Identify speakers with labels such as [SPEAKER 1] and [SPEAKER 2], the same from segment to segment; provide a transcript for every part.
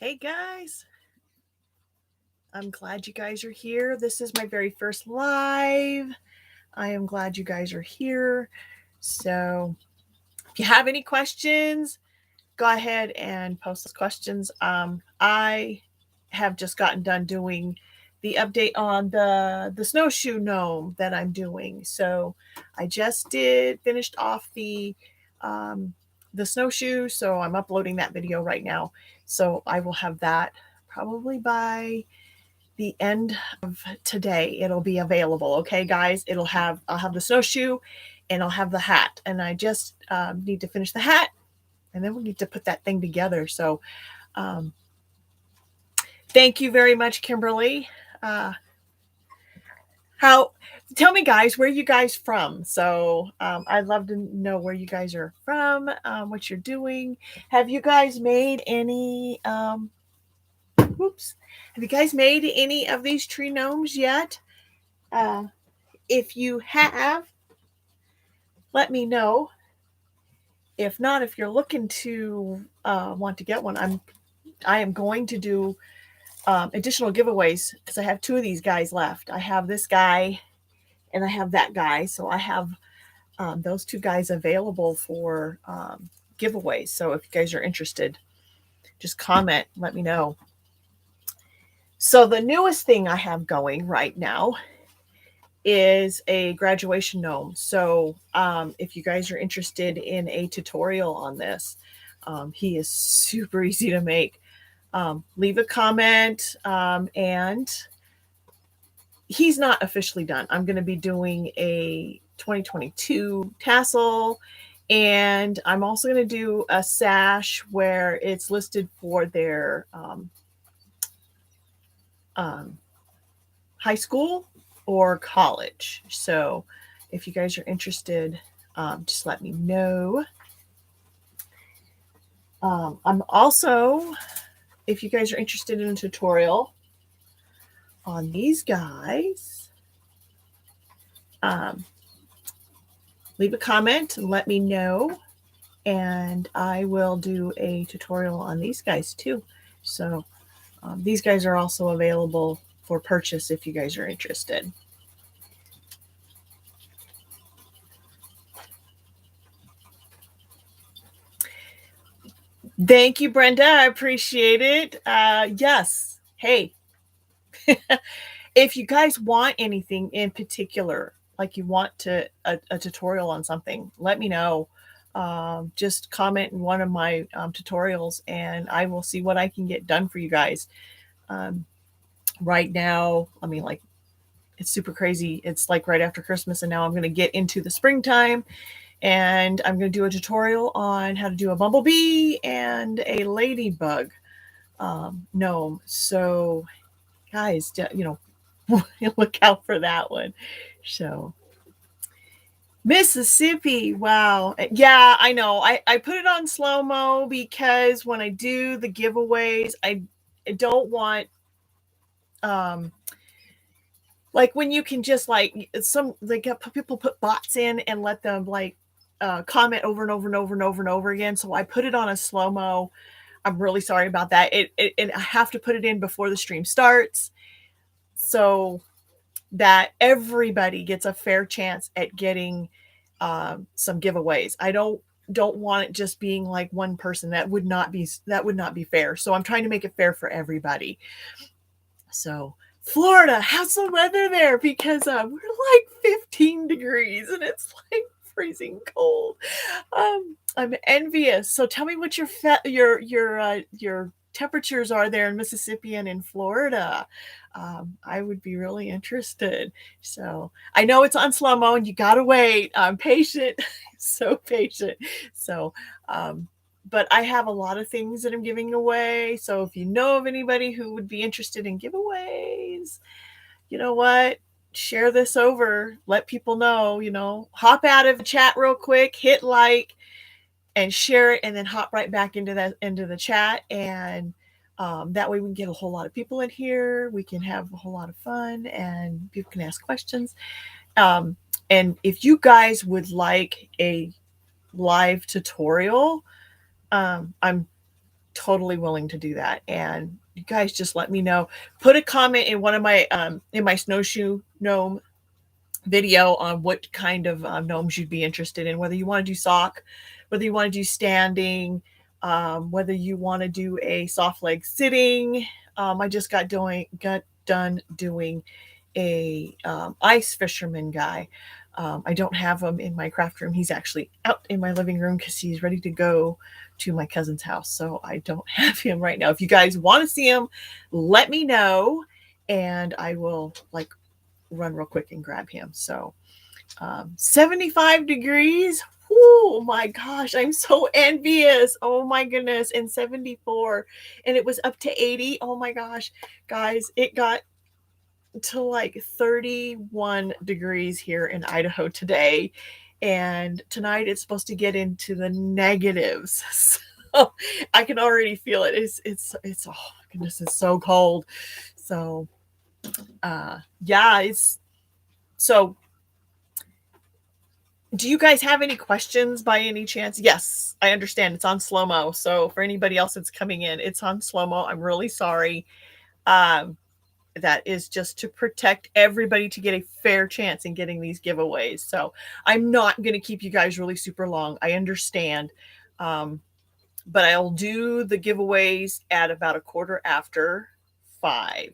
[SPEAKER 1] Hey guys, I'm glad you guys are here. This is my very first live. I am glad you guys are here. So if you have any questions, go ahead and post those questions. I have just gotten done doing the update on the snowshoe gnome that I'm doing. So I just finished off the snowshoe. So I'm uploading that video right now. So I will have that probably by the end of today. It'll be available. Okay, guys, I'll have the snowshoe and I'll have the hat. And I just need to finish the hat and then we need to put that thing together. So thank you very much, Kimberly. Tell me, guys, where you guys from? So I'd love to know where you guys are from, what you're doing. Have you guys made any have you guys made any of these tree gnomes yet? If you have, let me know. If not, if you're looking to want to get one, I am going to do additional giveaways because I have two of these guys left. I have this guy and I have that guy. So I have those two guys available for giveaways. So if you guys are interested, just comment, let me know. So the newest thing I have going right now is a graduation gnome. So if you guys are interested in a tutorial on this, he is super easy to make. Leave a comment, and he's not officially done. I'm going to be doing a 2022 tassel, and I'm also going to do a sash where it's listed for their high school or college. So if you guys are interested, just let me know. I'm also, if you guys are interested in a tutorial on these guys, leave a comment and let me know, and I will do a tutorial on these guys too. So these guys are also available for purchase if you guys are interested. Thank you, Brenda. I appreciate it. Yes. Hey, if you guys want anything in particular, like you want a tutorial on something, let me know. Just comment in one of my tutorials and I will see what I can get done for you guys. Right now, I mean, like, it's super crazy. It's like right after Christmas and now I'm going to get into the springtime. And I'm going to do a tutorial on how to do a bumblebee and a ladybug gnome. So, guys, look out for that one. So, Mississippi, wow. Yeah, I know. I put it on slow-mo because when I do the giveaways, I don't want like when you can just like people put bots in and let them like comment over and over and over and over and over again. So I put it on a slow-mo. I'm really sorry about that. I have to put it in before the stream starts so that everybody gets a fair chance at getting some giveaways. I don't want it just being like one person. That would not be fair. So I'm trying to make it fair for everybody. So Florida, how's the weather there? Because we're like 15 degrees and it's like freezing cold. I'm envious. So tell me what your temperatures are there in Mississippi and in Florida. I would be really interested. So I know it's on slow-mo and you gotta wait. I'm patient, so patient. So but I have a lot of things that I'm giving away. So if you know of anybody who would be interested in giveaways, you know what? Share this over. Let people know, hop out of the chat real quick, hit like and share it, and then hop right back into the chat. And that way we can get a whole lot of people in here. We can have a whole lot of fun and people can ask questions. And if you guys would like a live tutorial, I'm totally willing to do that. And you guys just let me know. Put a comment in one of my in my Snowshoe Gnome video on what kind of gnomes you'd be interested in, whether you want to do sock, whether you want to do standing, whether you want to do a soft leg sitting. I just got done doing a ice fisherman guy. I don't have him in my craft room. He's actually out in my living room because he's ready to go to my cousin's house. So I don't have him right now. If you guys want to see him, let me know and I will like run real quick and grab him. So 75 degrees. Oh my gosh, I'm so envious. Oh my goodness. And 74. And it was up to 80. Oh my gosh. Guys, it got to like 31 degrees here in Idaho today. And tonight it's supposed to get into the negatives. So I can already feel it. It's oh my goodness, it's so cold. So yeah, it's so do you guys have any questions by any chance? Yes, I understand it's on slow-mo. So for anybody else that's coming in, it's on slow-mo. I'm really sorry. That is just to protect everybody to get a fair chance in getting these giveaways. So I'm not going to keep you guys really super long. I understand. But I'll do the giveaways at about 5:15.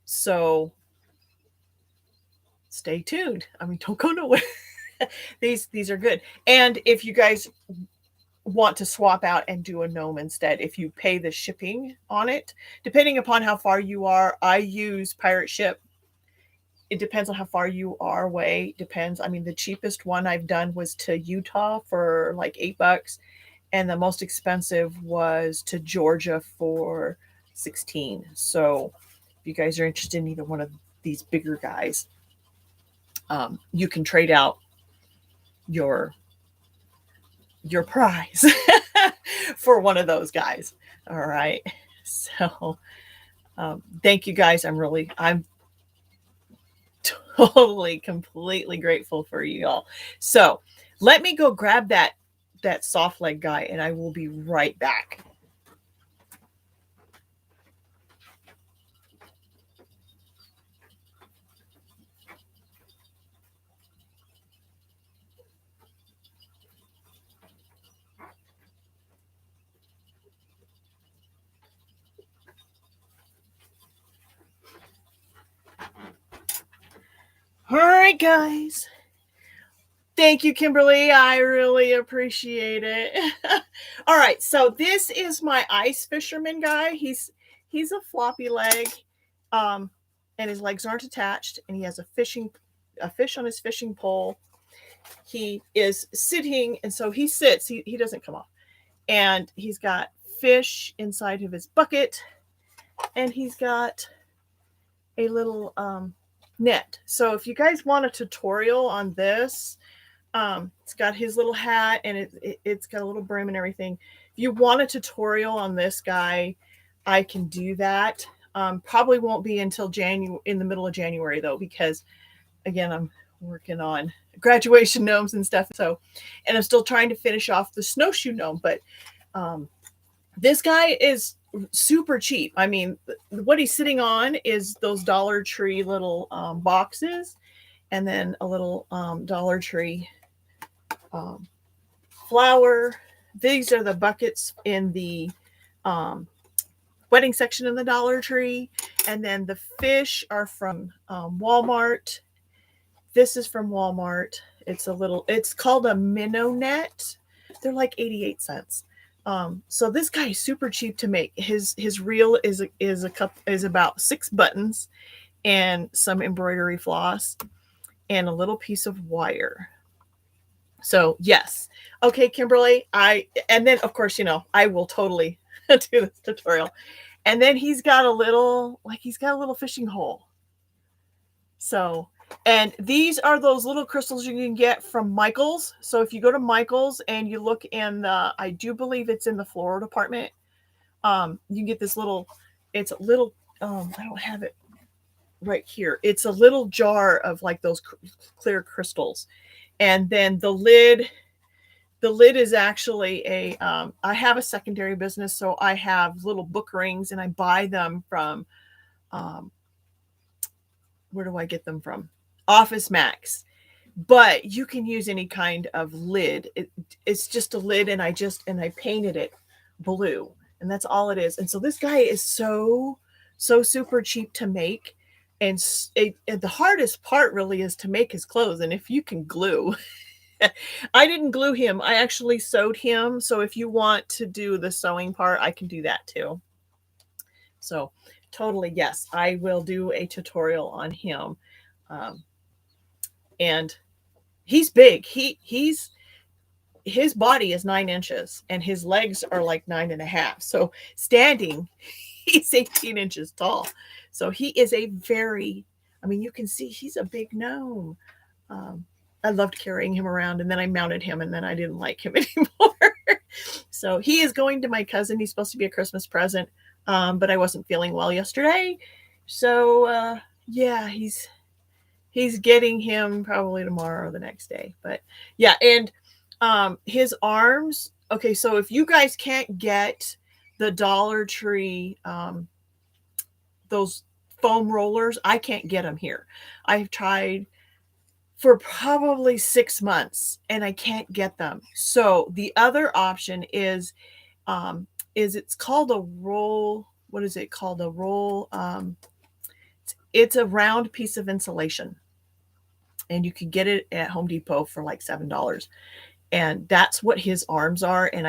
[SPEAKER 1] So stay tuned. I mean, don't go nowhere. These are good. And if you guys want to swap out and do a gnome instead, if you pay the shipping on it, depending upon how far you are, I use pirate ship. It depends on how far you are away. Depends. I mean, the cheapest one I've done was to Utah for like $8, and the most expensive was to Georgia for 16. So if you guys are interested in either one of these bigger guys, you can trade out your prize for one of those guys. All right. So thank you guys. I'm totally, completely grateful for you all. So let me go grab that soft leg guy and I will be right back. All right, guys. Thank you, Kimberly. I really appreciate it. All right, so this is my ice fisherman guy. He's a floppy leg, and his legs aren't attached, and he has a fish on his fishing pole. He is sitting, and so he sits. He doesn't come off, and he's got fish inside of his bucket, and he's got a little net. So if you guys want a tutorial on this, it's got his little hat and it's got a little brim and everything. If you want a tutorial on this guy, I can do that. Probably won't be until in the middle of January though, because again, I'm working on graduation gnomes and stuff. So, and I'm still trying to finish off the snowshoe gnome, but this guy is super cheap. I mean, what he's sitting on is those Dollar Tree little boxes, and then a little Dollar Tree flour. These are the buckets in the wedding section in the Dollar Tree, and then the fish are from Walmart. This is from Walmart. It's called a minnow net. They're like 88 cents. So this guy is super cheap to make. His reel is about 6 buttons and some embroidery floss and a little piece of wire. So yes. Okay, Kimberly, and then of course, I will totally do this tutorial. And then he's got a little fishing hole. So, and these are those little crystals you can get from Michael's. So if you go to Michael's and you look in I do believe it's in the floral department, you can get this it's a little, I don't have it right here. It's a little jar of like those clear crystals. And then the lid The lid is actually I have a secondary business, so I have little book rings and I buy them from, um, where do I get them from? Office Max. But you can use any kind of lid. It's just a lid, and I painted it blue, and that's all it is. And so this guy is so super cheap to make, and the hardest part really is to make his clothes. And if you can glue, I didn't glue him. I actually sewed him. So if you want to do the sewing part, I can do that too. So totally, yes, I will do a tutorial on him. Um, and he's big. His body is 9 inches and his legs are like 9.5. So standing, he's 18 inches tall. So he is a very, I mean, you can see he's a big gnome. I loved carrying him around, and then I mounted him, and then I didn't like him anymore. So he is going to my cousin. He's supposed to be a Christmas present, but I wasn't feeling well yesterday. So yeah, he's getting him probably tomorrow or the next day. But yeah, and his arms. Okay, so if you guys can't get the Dollar Tree, those foam rollers, I can't get them here. I've tried for probably 6 months and I can't get them. So the other option is it's called a roll. What is it called? A roll. It's a round piece of insulation, and you can get it at Home Depot for like $7. And that's what his arms are. And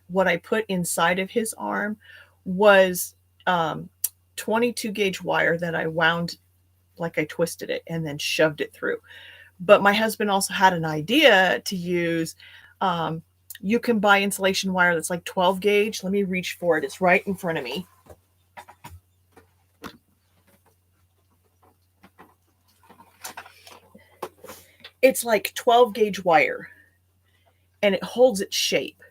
[SPEAKER 1] what I put inside of his arm was 22 gauge wire that I wound, like I twisted it and then shoved it through. But my husband also had an idea to use, you can buy insulation wire that's like 12 gauge. Let me reach for it. It's right in front of me. It's like 12 gauge wire, and it holds its shape.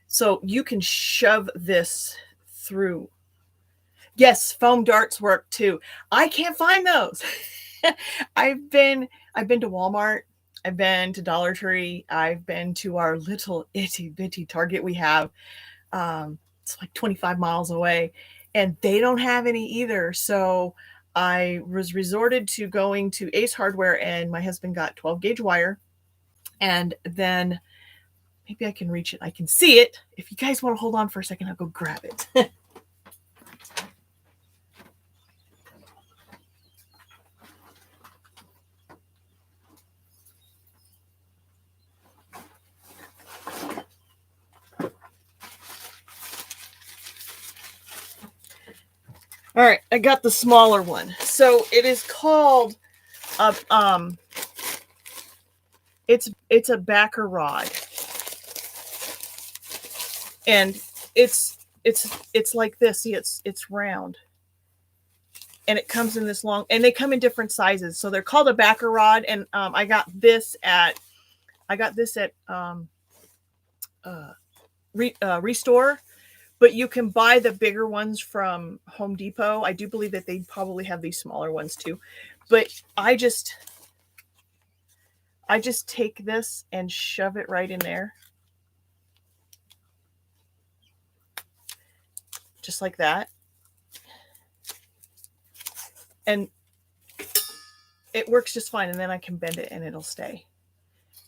[SPEAKER 1] So you can shove this through. Yes, foam darts work too. I can't find those. I've been to Walmart. I've been to Dollar Tree. I've been to our little itty bitty Target we have. It's like 25 miles away, and they don't have any either. So I was resorted to going to Ace Hardware, and my husband got 12 gauge wire. And then maybe I can reach it. I can see it. If you guys want to hold on for a second, I'll go grab it. All right, I got the smaller one. So it is called it's a backer rod. And it's like this. See, it's round. And it comes in this long, and they come in different sizes. So they're called a backer rod. And I got this at Restore. But you can buy the bigger ones from Home Depot. I do believe that they probably have these smaller ones too. But I just take this and shove it right in there. Just like that. And it works just fine. And then I can bend it and it'll stay.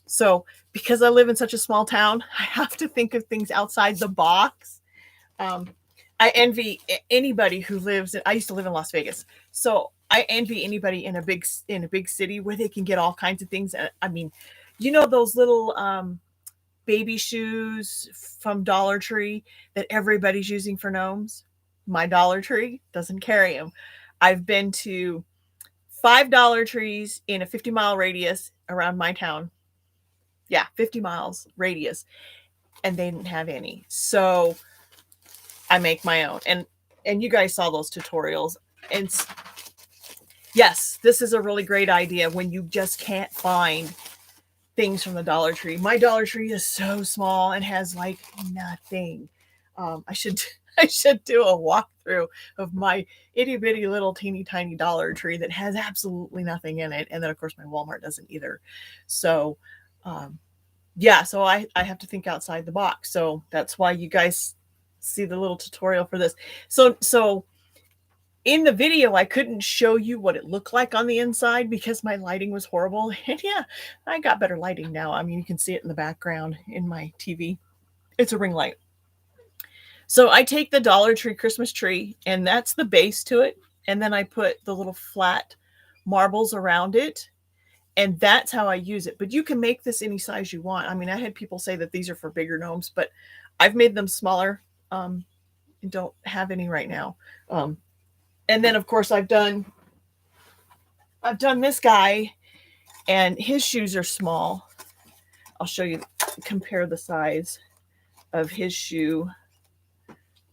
[SPEAKER 1] So because I live in such a small town, I have to think of things outside the box. I envy anybody who lives I used to live in Las Vegas. So I envy anybody in a big city where they can get all kinds of things. I mean, you know, those little baby shoes from Dollar Tree that everybody's using for gnomes? My Dollar Tree doesn't carry them. I've been to 5 Dollar Trees in a 50-mile radius around my town. Yeah, 50 miles radius. And they didn't have any. So I make my own. And you guys saw those tutorials. And yes, this is a really great idea when you just can't find things from the Dollar Tree. My Dollar Tree is so small and has like nothing. I should do a walkthrough of my itty bitty little teeny tiny Dollar Tree that has absolutely nothing in it. And then of course my Walmart doesn't either. So Yeah, so I have to think outside the box. So that's why you guys see the little tutorial for this. So in the video, I couldn't show you what it looked like on the inside because my lighting was horrible. And yeah, I got better lighting now. I mean, you can see it in the background in my TV. It's a ring light. So I take the Dollar Tree Christmas tree, and that's the base to it. And then I put the little flat marbles around it. And that's how I use it. But you can make this any size you want. I mean, I had people say that these are for bigger gnomes, but I've made them smaller and don't have any right now. And then, of course, I've done this guy, and his shoes are small. I'll show you, compare the size of his shoe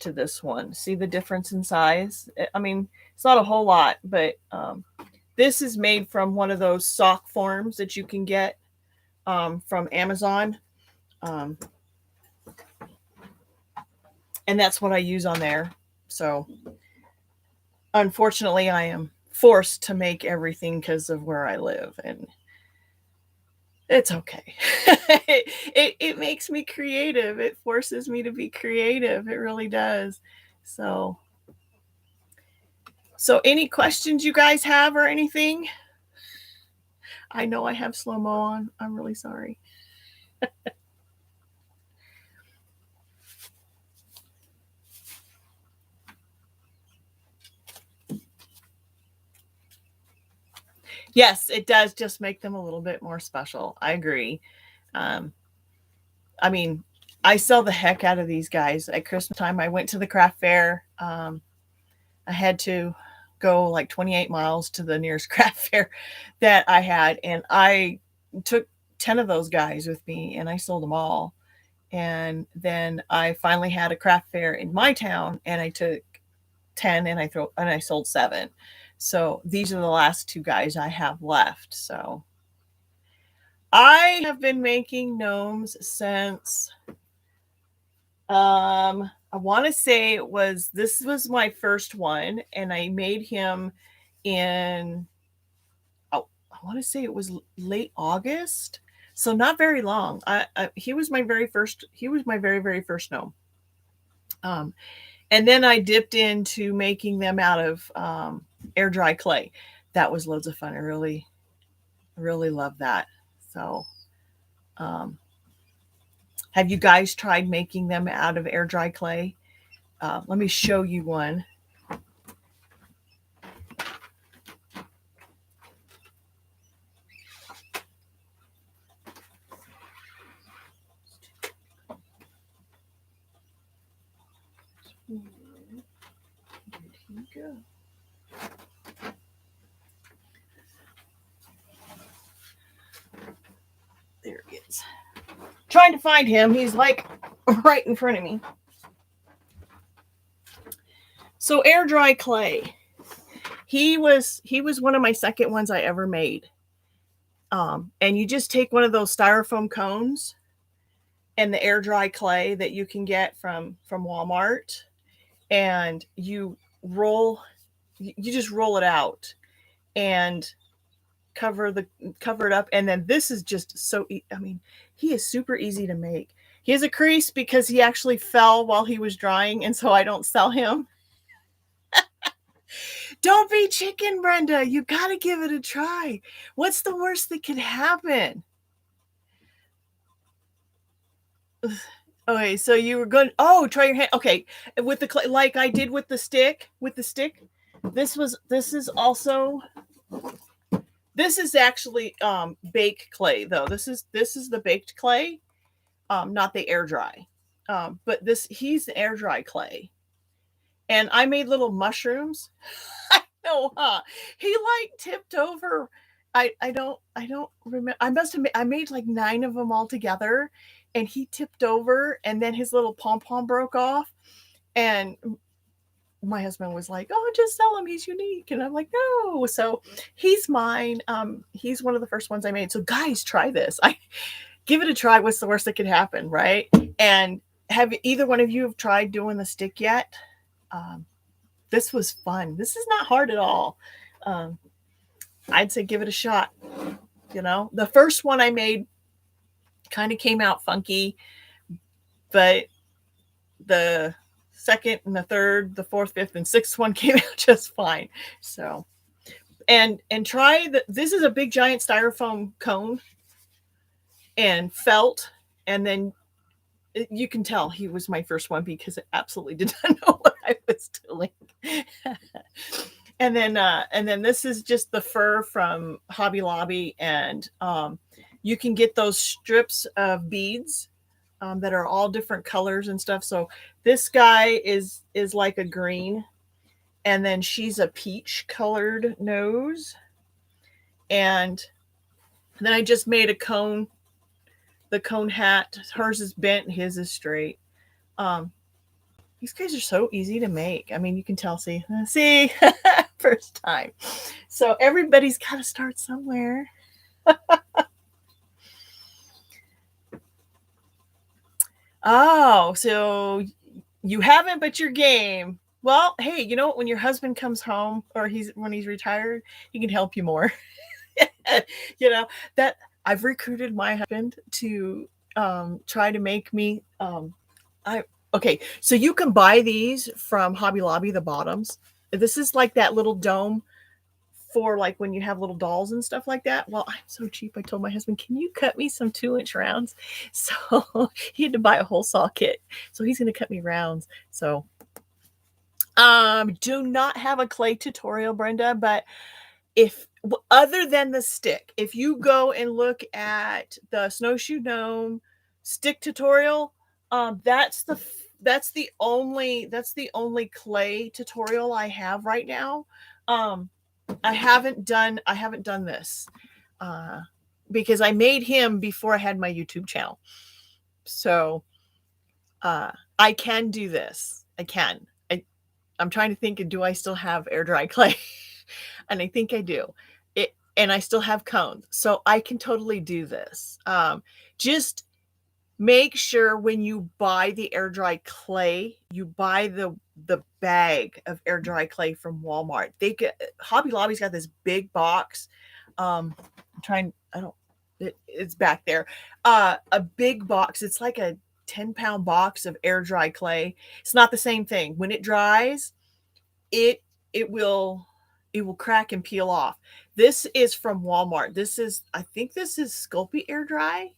[SPEAKER 1] to this one. See the difference in size? I mean, it's not a whole lot, but this is made from one of those sock forms that you can get from Amazon. And that's what I use on there. So unfortunately, I am forced to make everything because of where I live, and it's okay. it makes me creative. It forces me to be creative. It really does. So any questions you guys have or anything? I know I have slow-mo on. I'm really sorry. Yes, it does just make them a little bit more special. I agree. I mean, I sell the heck out of these guys. At Christmas time, I went to the craft fair. I had to go like 28 miles to the nearest craft fair that I had, and I took 10 of those guys with me, and I sold them all. And then I finally had a craft fair in my town, and I took 10 and I sold 7. So these are the last 2 guys I have left. So I have been making gnomes since I want to say this was my first one, and I made him in I want to say it was late August. So not very long. He was my very very first gnome. And then I dipped into making them out of air dry clay. That was loads of fun. I really love that. So have you guys tried making them out of air dry clay? Let me show you one. Where'd he go? There he is. Trying to find him. He's like right in front of me. So air dry clay. He was one of my second ones I ever made. And you just take one of those styrofoam cones and the air dry clay that you can get from Walmart, and you just roll it out and cover it up. And then this is just so I mean, he is super easy to make. He has a crease because he actually fell while he was drying, and so I don't sell him. Don't be chicken, Brenda. You got to give it a try. What's the worst that could happen? Okay, so you were going. Oh, try your hand. Okay, with the clay, like I did with the stick. This is also. This is actually baked clay though. This is the baked clay, not the air dry. But he's the air dry clay, and I made little mushrooms. I know, huh? He like tipped over. I don't remember. I made like 9 of them all together, and he tipped over, and then his little pom pom broke off, and my husband was like, "Oh, just sell him. He's unique." And I'm like, "No." So he's mine. He's one of the first ones I made. So guys, try this. I give it a try. What's the worst that could happen, right? And have either one of you have tried doing the stick yet? This was fun. This is not hard at all. I'd say give it a shot. You know, the first one I made Kind of came out funky, but the second and the third, the fourth, fifth, and sixth one came out just fine. So, and try this is a big giant styrofoam cone and felt, and then you can tell he was my first one because I absolutely did not know what I was doing. And then this is just the fur from Hobby Lobby, and you can get those strips of beads that are all different colors and stuff. So this guy is like a green, and then she's a peach colored nose, and then I just made a cone. The cone hat. Hers is bent, his is straight. These guys are so easy to make. I mean, you can tell. See, first time. So everybody's got to start somewhere. Oh, so you haven't, but you're game. Well, hey, you know what? When your husband comes home, or when he's retired, he can help you more. You know that I've recruited my husband to try to make me. Okay, so you can buy these from Hobby Lobby, the bottoms. This is like that little dome for like when you have little dolls and stuff like that. Well, I'm so cheap. I told my husband, can you cut me some 2-inch rounds? So he had to buy a whole saw kit. So he's going to cut me rounds. So do not have a clay tutorial, Brenda, but if other than the stick, if you go and look at the Snowshoe Gnome stick tutorial, that's the only clay tutorial I have right now. I haven't done this because I made him before I had my YouTube channel. So I can do this. I can. I'm trying to think, do I still have air dry clay? And I think I do. And I still have cones. So I can totally do this. Just make sure when you buy the air dry clay, you buy the bag of air dry clay from Walmart. Hobby Lobby's got this big box. It's back there. A big box. It's like a 10-pound box of air dry clay. It's not the same thing. When it dries, it will crack and peel off. This is from Walmart. I think this is Sculpey air dry.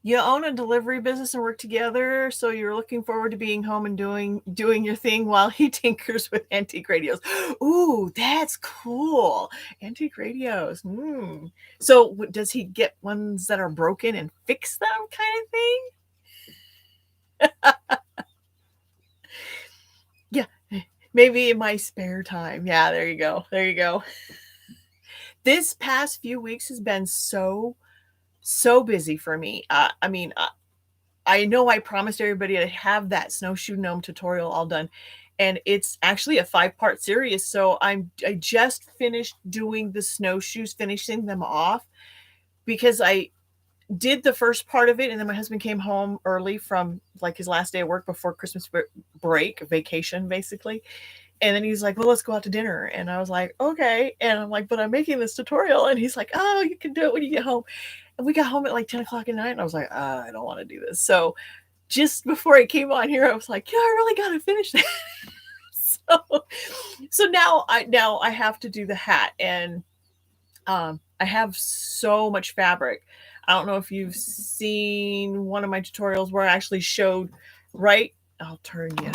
[SPEAKER 1] You own a delivery business and work together, so you're looking forward to being home and doing your thing while he tinkers with antique radios. Ooh, that's cool. Antique radios. So does he get ones that are broken and fix them kind of thing? Yeah, maybe in my spare time. Yeah, there you go. This past few weeks has been so busy for me. I mean, I know I promised everybody to have that Snowshoe Gnome tutorial all done, and it's actually a 5-part series. So I just finished doing the snowshoes, finishing them off, because I did the first part of it, and then my husband came home early from like his last day of work before Christmas vacation, basically. And then he's like, well, let's go out to dinner. And I was like, okay. And I'm like, but I'm making this tutorial. And he's like, oh, you can do it when you get home. And we got home at like 10 o'clock at night. And I was like, I don't want to do this. So just before I came on here, I was like, yeah, I really got to finish that. So now I have to do the hat. And I have so much fabric. I don't know if you've seen one of my tutorials where I actually showed, right? I'll turn you.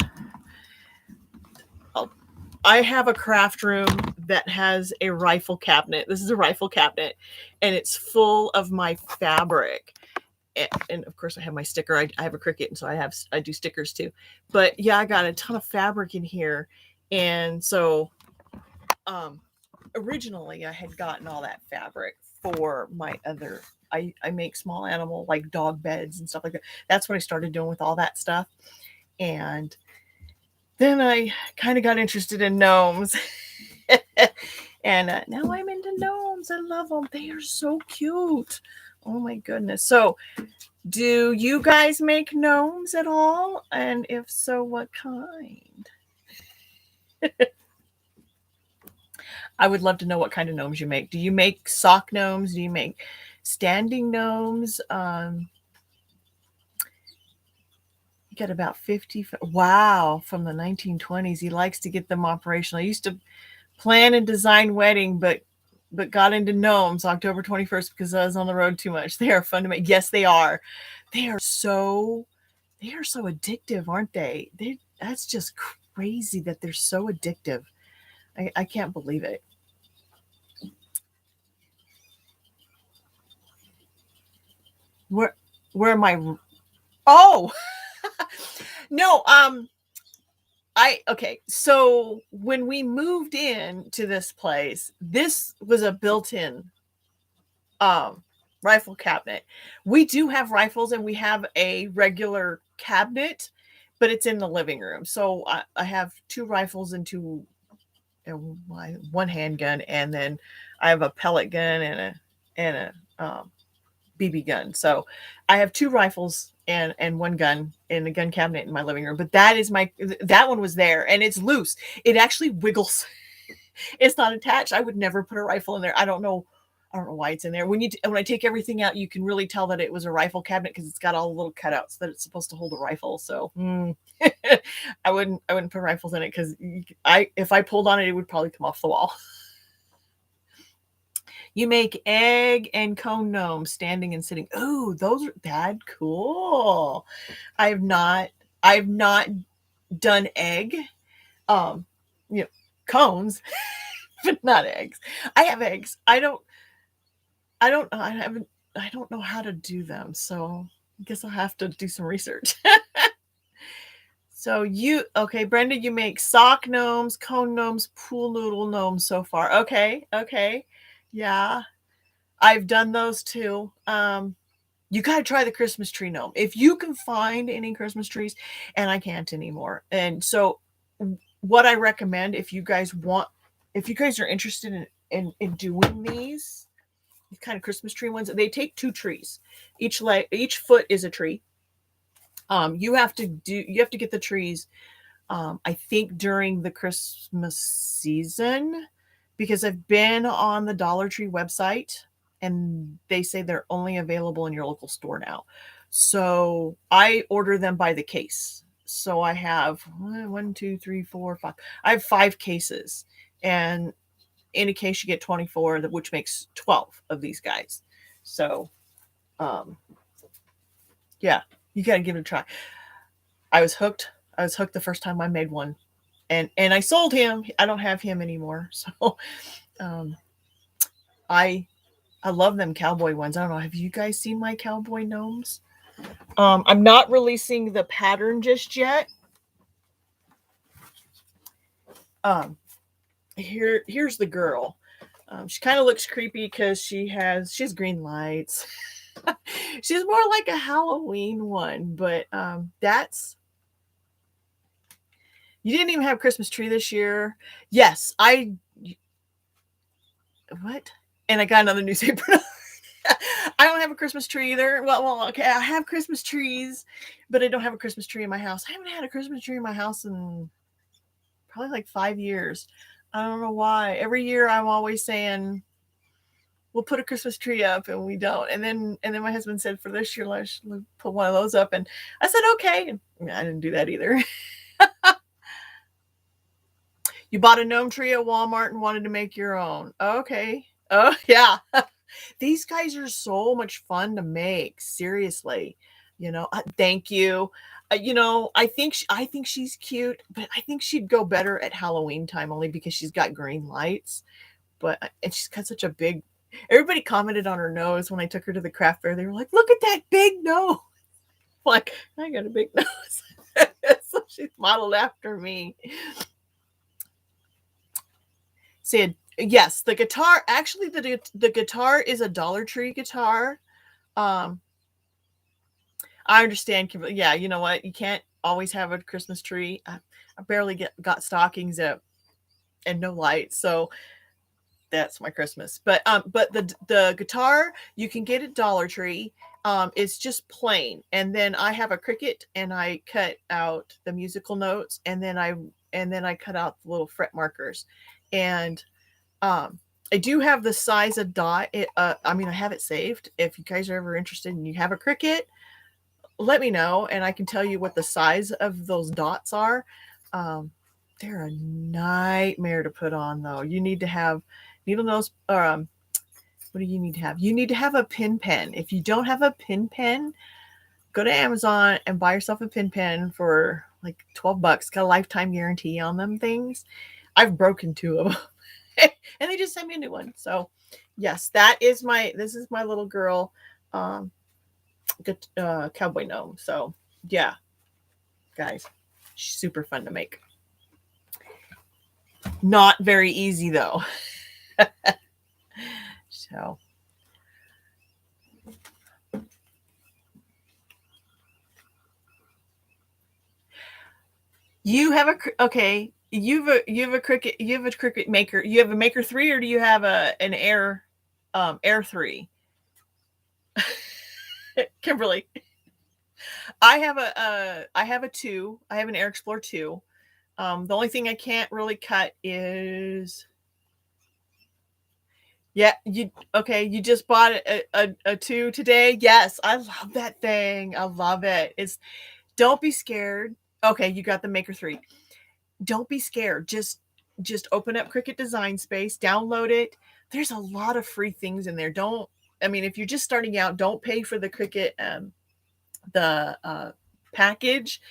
[SPEAKER 1] I have a craft room that has a rifle cabinet. This is a rifle cabinet, and it's full of my fabric. And of course I have my sticker. I have a Cricut, and so I do stickers too. But yeah, I got a ton of fabric in here. And so originally I had gotten all that fabric for my other, I make small animal like dog beds and stuff like that. That's what I started doing with all that stuff. And then I kind of got interested in gnomes. And now I'm into gnomes. I love them. They are so cute. Oh my goodness. So do you guys make gnomes at all? And if so, what kind? I would love to know what kind of gnomes you make. Do you make sock gnomes? Do you make standing gnomes? You got about 50. Wow, from the 1920s. He likes to get them operational. I used to plan and design wedding, but got into gnomes October 21st because I was on the road too much. They are fun to make. Yes, they are. They are so addictive, aren't they? That's just crazy that they're so addictive. I can't believe it. Where am I? Oh, no. Okay. So when we moved in to this place, this was a built-in um rifle cabinet. We do have rifles and we have a regular cabinet, but it's in the living room. So I have two rifles and one handgun, and then I have a pellet gun and a BB gun. So I have two rifles and one gun in the gun cabinet in my living room. But that one was there and it's loose. It actually wiggles. It's not attached. I would never put a rifle in there. I don't know why it's in there. When I take everything out, you can really tell that it was a rifle cabinet because it's got all the little cutouts that it's supposed to hold a rifle. So I wouldn't put rifles in it because if I pulled on it, it would probably come off the wall. You make egg and cone gnomes standing and sitting. Oh, those are that cool. I've not done egg. Um, you know, cones, but not eggs. I have eggs. I don't know how to do them, so I guess I'll have to do some research. So okay, Brenda, you make sock gnomes, cone gnomes, pool noodle gnomes so far. Okay. Yeah. I've done those too. You got to try the Christmas tree gnome. If you can find any Christmas trees, and I can't anymore. And so what I recommend if you guys are interested in doing these kind of Christmas tree ones, they take two trees. Each foot is a tree. You have to get the trees I think during the Christmas season, because I've been on the Dollar Tree website and they say they're only available in your local store now. So I order them by the case. So I have 1, 2, 3, 4, 5. I have 5 cases, and in a case you get 24, which makes 12 of these guys. So, yeah, you got to give it a try. I was hooked the first time I made one, and I sold him. I don't have him anymore. So, I love them cowboy ones. I don't know. Have you guys seen my cowboy gnomes? I'm not releasing the pattern just yet. Here's the girl. She kind of looks creepy because she has green lights. She's more like a Halloween one, but you didn't even have a Christmas tree this year. Yes, what? And I got another newspaper. I don't have a Christmas tree either. Well, okay, I have Christmas trees, but I don't have a Christmas tree in my house. I haven't had a Christmas tree in my house in probably like 5 years. I don't know why. Every year I'm always saying we'll put a Christmas tree up, and we don't. And then my husband said for this year let's put one of those up, and I said okay. And I didn't do that either. You bought a gnome tree at Walmart and wanted to make your own. Okay. Oh yeah. These guys are so much fun to make. Seriously. Thank you. I think she's cute, but I think she'd go better at Halloween time only because she's got green lights. And she's got such a big. Everybody commented on her nose when I took her to the craft fair. They were like, "Look at that big nose!" Like, I got a big nose, so she's modeled after me. Said yes, the guitar. Actually, the guitar is a Dollar Tree guitar. I understand. Yeah, you know what? You can't always have a Christmas tree. I barely got stockings and no lights, so that's my Christmas. But the guitar you can get at Dollar Tree. It's just plain, and then I have a Cricut, and I cut out the musical notes, and then I cut out the little fret markers, and I do have the size of dot. I mean, I have it saved. If you guys are ever interested and you have a Cricut, let me know and I can tell you what the size of those dots are. They're a nightmare to put on though. You need to have needle nose, what do you need to have? You need to have a pin pen. If you don't have a pin pen, go to Amazon and buy yourself a pin pen for like $12. Got a lifetime guarantee on them things. I've broken 2 of them. And they just sent me a new one. So yes, this is my little girl, Cowboy Gnome. So yeah, guys, super fun to make. Not very easy though. So you have you have a Cricut maker. You have a Maker 3 or do you have an Air 3? Kimberly. I have a 2. I have an Air Explorer 2. The only thing I can't really cut is you just bought a 2 today. Yes, I love that thing. I love it. Don't be scared. Okay, you got the Maker 3. Don't be scared. Just open up Cricut Design Space, download it. There's a lot of free things in there. If you're just starting out, don't pay for the Cricut package,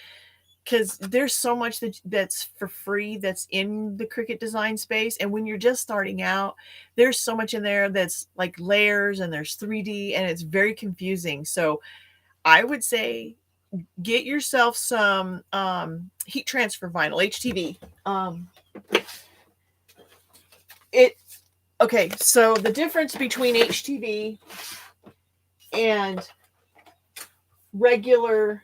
[SPEAKER 1] because there's so much that's for free that's in the Cricut Design Space. And when you're just starting out, there's so much in there that's like layers and there's 3D and it's very confusing. So I would say get yourself some heat transfer vinyl, HTV. So the difference between HTV and regular.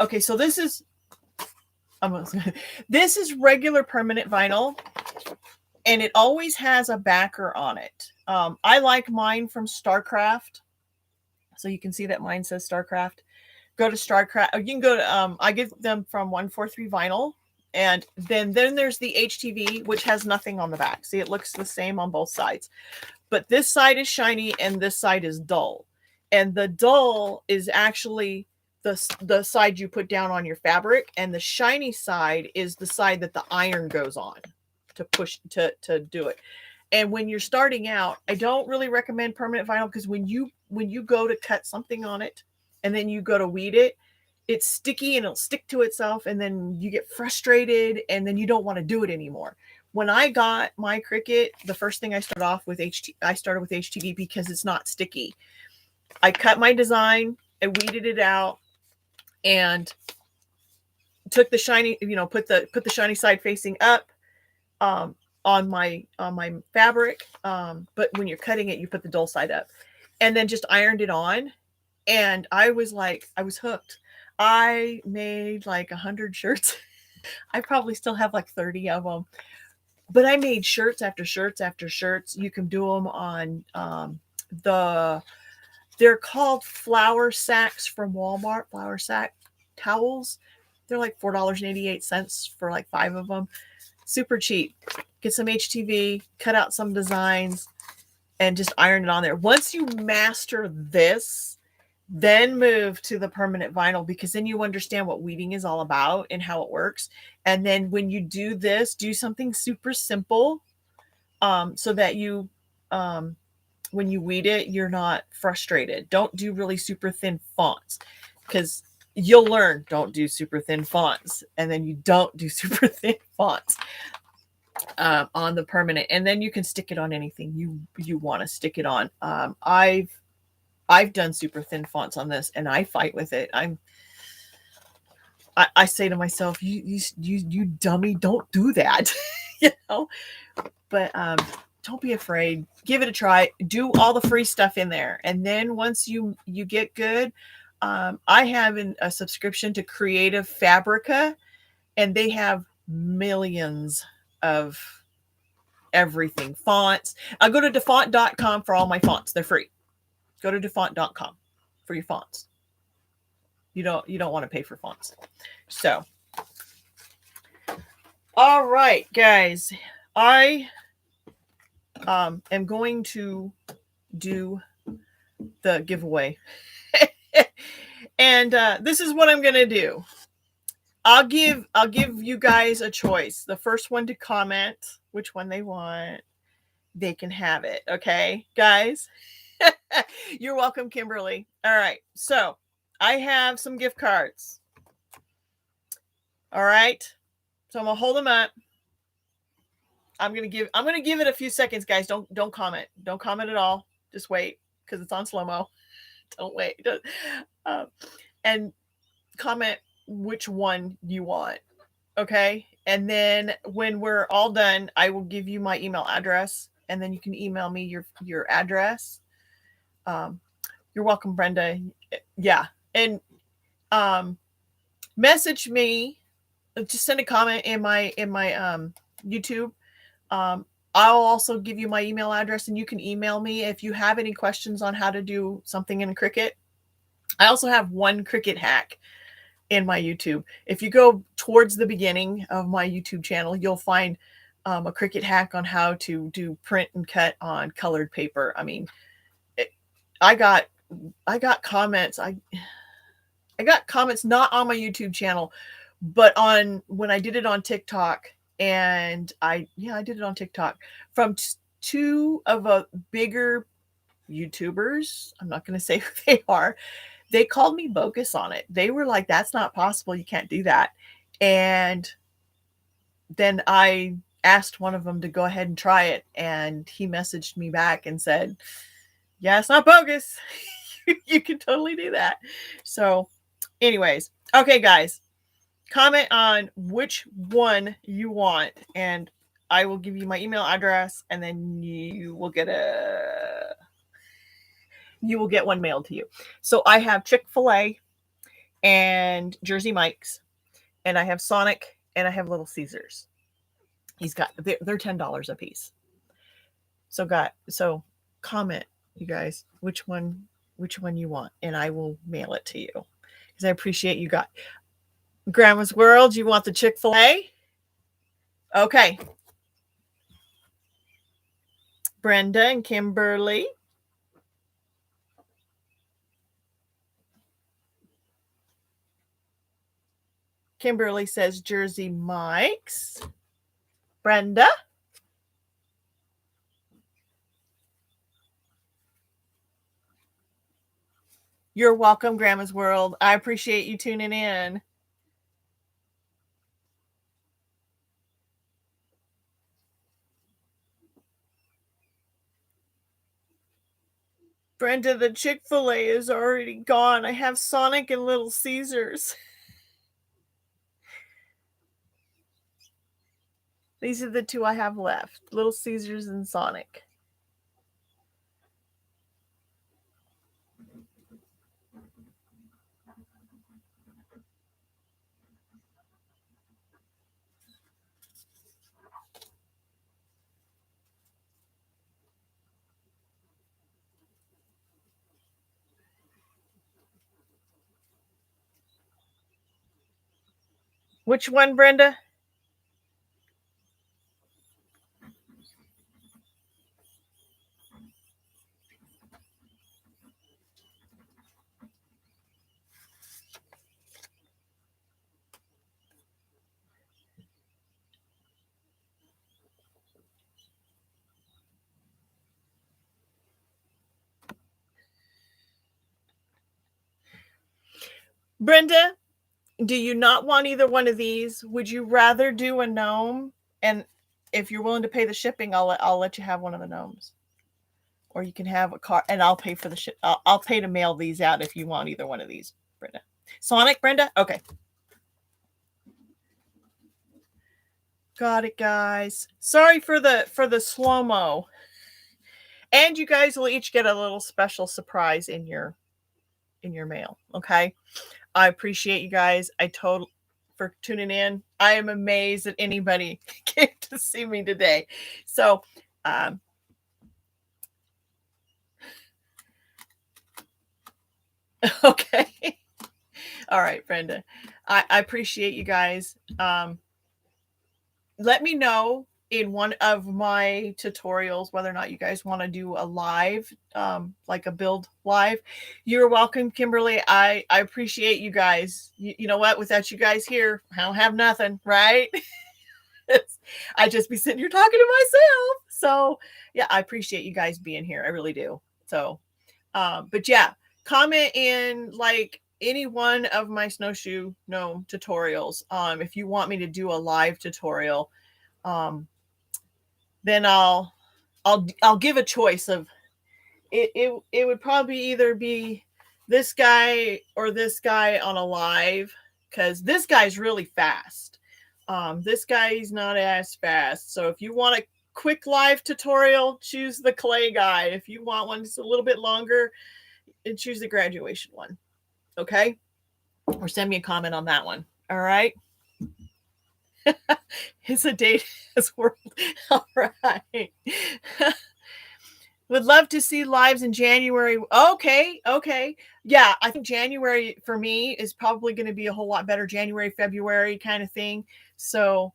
[SPEAKER 1] Okay, so this is regular permanent vinyl, and it always has a backer on it. I like mine from StarCraft, so you can see that mine says StarCraft. Go to StarCraft. You can go to I get them from 143 Vinyl, and then there's the HTV, which has nothing on the back. See, it looks the same on both sides, but this side is shiny and this side is dull, and the dull is actually the side you put down on your fabric, and the shiny side is the side that the iron goes on to push to do it. And when you're starting out, I don't really recommend permanent vinyl, because when you go to cut something on it and then you go to weed it, it's sticky and it'll stick to itself, and then you get frustrated and then you don't want to do it anymore. When I got my Cricut, the first thing I started with HTV because it's not sticky. I cut my design, I weeded it out, and took the shiny, put the shiny side facing up on my fabric. But when you're cutting it, you put the dull side up, and then just ironed it on. And I was hooked. I made like 100 shirts. I probably still have like 30 of them, but I made shirts after shirts after shirts. You can do them on they're called flour sacks from Walmart, flour sack towels. They're like $4.88 for like 5 of them. Super cheap. Get some HTV, cut out some designs, and just iron it on there. Once you master this, then move to the permanent vinyl, because then you understand what weeding is all about and how it works. And then when you do this, do something super simple, so that you when you weed it, you're not frustrated. Don't do really super thin fonts, because you'll learn don't do super thin fonts, and then you don't do super thin fonts on the permanent, and then you can stick it on anything you want to stick it on. I've done super thin fonts on this, and I fight with it. I say to myself, you dummy, don't do that. But don't be afraid. Give it a try. Do all the free stuff in there, and then once you get good, I have a subscription to Creative Fabrica, and they have millions of everything. Fonts. I go to defont.com for all my fonts. They're free. Go to defont.com for your fonts. You don't want to pay for fonts. So, all right, guys. I am going to do the giveaway. And this is what I'm going to do. I'll give you guys a choice. The first one to comment which one they want, they can have it. Okay, guys? You're welcome, Kimberly. All right. So I have some gift cards. All right. So I'm gonna hold them up. I'm gonna give it a few seconds, guys. Don't comment. Don't comment at all. Just wait because it's on slow-mo. Don't wait. And comment which one you want. Okay. And then when we're all done, I will give you my email address, and then you can email me your address. You're welcome, Brenda. Yeah. And message me. Just send a comment in my YouTube. I'll also give you my email address, and you can email me if you have any questions on how to do something in Cricut. I also have one Cricut hack in my YouTube. If you go towards the beginning of my YouTube channel, you'll find a Cricut hack on how to do print and cut on colored paper. I mean, I got comments. I got comments not on my YouTube channel, but on when I did it on TikTok. And I did it on TikTok from two of a bigger YouTubers. I'm not going to say who they are. They called me bogus on it. They were like, that's not possible. You can't do that. And then I asked one of them to go ahead and try it. And he messaged me back and said, yeah, it's not bogus. You can totally do that. So anyways, okay, guys, comment on which one you want. And I will give you my email address, and then you will get one mailed to you. So I have Chick-fil-A and Jersey Mike's, and I have Sonic, and I have Little Caesars. They're $10 a piece. So comment, you guys, which one you want, and I will mail it to you because I appreciate you got Grandma's World. You want the Chick-fil-A? Okay. Brenda and Kimberly. Kimberly says Jersey Mike's. Brenda? You're welcome, Grandma's World. I appreciate you tuning in. Brenda, the Chick-fil-A is already gone. I have Sonic and Little Caesars. These are the two I have left. Little Caesars and Sonic. Which one, Brenda? Brenda, do you not want either one of these? Would you rather do a gnome? And if you're willing to pay the shipping, I'll let you have one of the gnomes. Or you can have a car, and I'll pay for the ship. I'll pay to mail these out if you want either one of these, Brenda. Sonic, Brenda? Okay. Got it, guys. Sorry for the slow-mo. And you guys will each get a little special surprise in your mail. Okay. I appreciate you guys. For tuning in. I am amazed that anybody came to see me today. So, okay. All right, Brenda. I appreciate you guys. Let me know in one of my tutorials, whether or not you guys want to do a live, like a build live, you're welcome, Kimberly. I appreciate you guys. You know what? Without you guys here, I don't have nothing, right? I just be sitting here talking to myself. So yeah, I appreciate you guys being here. I really do. So, but yeah, comment in like any one of my Snowshoe Gnome tutorials. If you want me to do a live tutorial, then I'll give a choice of it would probably either be this guy or this guy on a live, because this guy's really fast. This guy's not as fast. So if you want a quick live tutorial, choose the clay guy. If you want one that's a little bit longer, choose the graduation one. Okay? Or send me a comment on that one. All right? It's a date as world. All right. Would love to see lives in January. Okay. Yeah, I think January for me is probably going to be a whole lot better. January, February kind of thing. So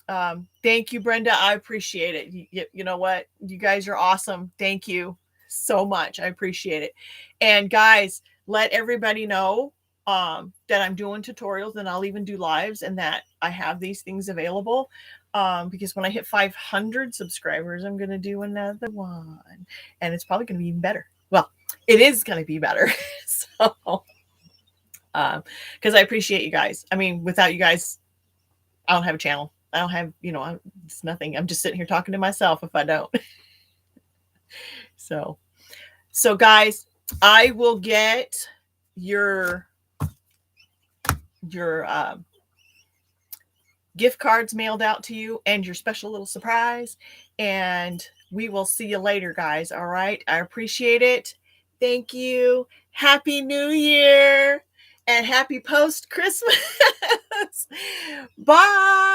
[SPEAKER 1] thank you, Brenda. I appreciate it. You know what? You guys are awesome. Thank you so much. I appreciate it. And guys, let everybody know that I'm doing tutorials, and I'll even do lives, and that I have these things available. Because when I hit 500 subscribers, I'm going to do another one, and it's probably going to be even better. Well, it is going to be better. So, because I appreciate you guys. I mean, without you guys, I don't have a channel. I don't have, it's nothing. I'm just sitting here talking to myself if I don't. So guys, I will get your gift cards mailed out to you and your special little surprise. And we will see you later, guys. All right. I appreciate it. Thank you. Happy New Year and happy post-Christmas. Bye.